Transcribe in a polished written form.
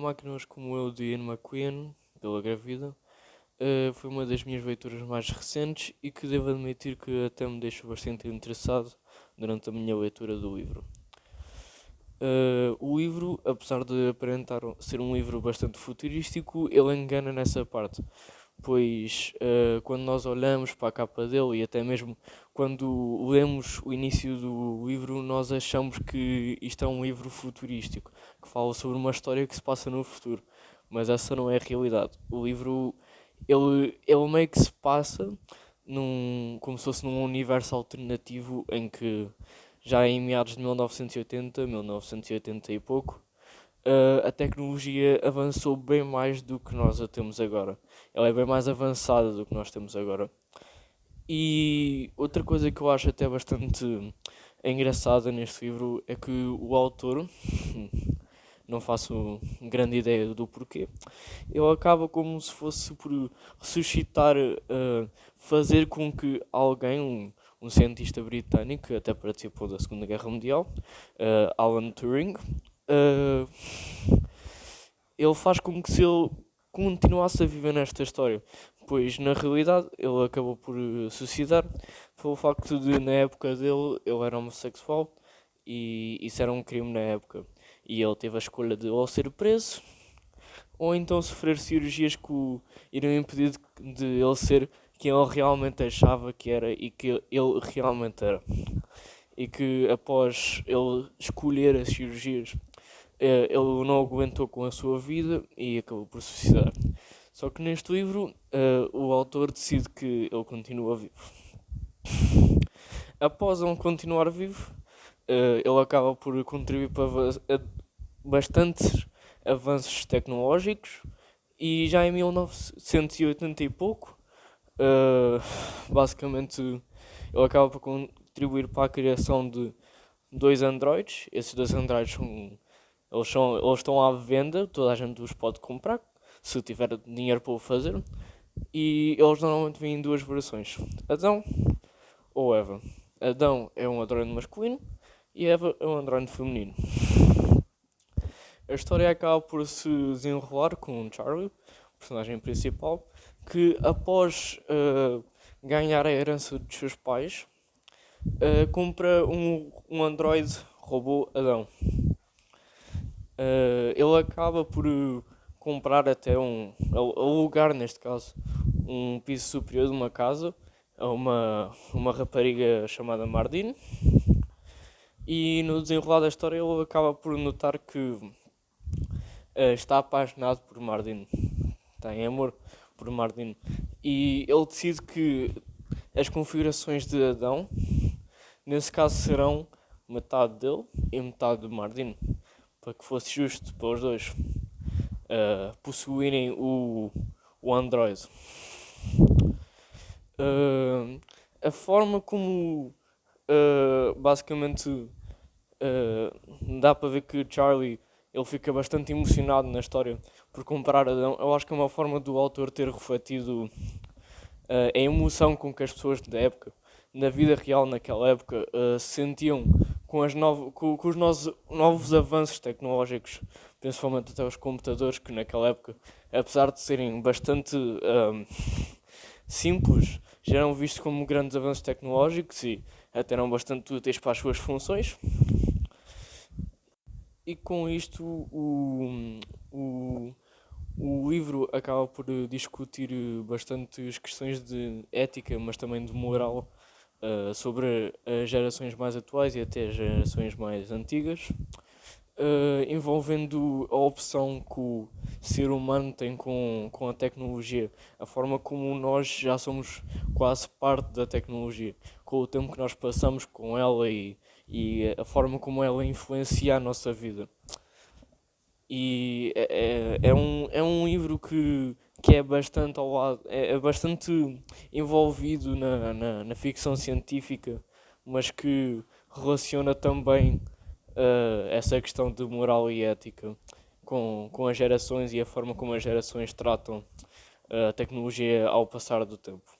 Máquinas como Eu, de Ian McEwan, pela Gravida, foi uma das minhas leituras mais recentes e que devo admitir que até me deixou bastante interessado durante a minha leitura do livro. O livro, apesar de aparentar ser um livro bastante futurístico, ele engana nessa parte, pois quando nós olhamos para a capa dele e até mesmo quando lemos o início do livro, nós achamos que isto é um livro futurístico, que fala sobre uma história que se passa no futuro, mas essa não é a realidade. O livro, ele meio que se passa como se fosse num universo alternativo em que já em meados de 1980, 1980 e pouco, a tecnologia avançou bem mais do que nós a temos agora. Ela é bem mais avançada do que nós temos agora. E outra coisa que eu acho até bastante engraçada neste livro é que o autor, não faço grande ideia do porquê, ele acaba como se fosse por ressuscitar, fazer com que alguém, um cientista britânico que até participou da Segunda Guerra Mundial, Alan Turing, uh, ele faz com que se ele continuasse a viver nesta história, pois na realidade ele acabou por suicidar pelo facto de na época dele ele era homossexual e isso era um crime na época. E ele teve a escolha de ou ser preso ou então sofrer cirurgias que o iriam impedir de ele ser quem ele realmente achava que era e que ele realmente era. E que após ele escolher as cirurgias, ele não aguentou com a sua vida e acabou por suicidar. Só que neste livro, o autor decide que ele continua vivo. Após ele continuar vivo, ele acaba por contribuir para bastantes avanços tecnológicos e já em 1980 e pouco, basicamente ele acaba por contribuir para a criação de dois androids. Esses dois androids eles estão à venda, toda a gente os pode comprar se tiver dinheiro para o fazer, e eles normalmente vêm em duas versões: Adão ou Eva. Adão é um androide masculino e Eva é um androide feminino. A história acaba por se desenrolar com o Charlie, o personagem principal, que após ganhar a herança dos seus pais, compra um androide robô Adão. Ele acaba por comprar até alugar, neste caso, um piso superior de uma casa a uma rapariga chamada Mardine. E no desenrolar da história ele acaba por notar que está apaixonado por Mardine, tem amor por Mardine, e ele decide que as configurações de Adão, nesse caso, serão metade dele e metade de Mardine, para que fosse justo para os dois possuírem o Android. A forma como basicamente dá para ver que Charlie ele fica bastante emocionado na história por comprar Adão. Eu acho que é uma forma do autor ter refletido a emoção com que as pessoas da época, na vida real naquela época, se sentiam com os novos avanços tecnológicos, principalmente até os computadores, que naquela época, apesar de serem bastante simples, já eram vistos como grandes avanços tecnológicos e até eram bastante úteis para as suas funções. E com isto o livro acaba por discutir bastantes questões de ética, mas também de moral, sobre as gerações mais atuais e até as gerações mais antigas, envolvendo a opção que o ser humano tem com a tecnologia, a forma como nós já somos quase parte da tecnologia, com o tempo que nós passamos com ela e a forma como ela influencia a nossa vida. E é um livro que é bastante ao lado, é bastante envolvido na ficção científica, mas que relaciona também essa questão de moral e ética com as gerações e a forma como as gerações tratam a tecnologia ao passar do tempo.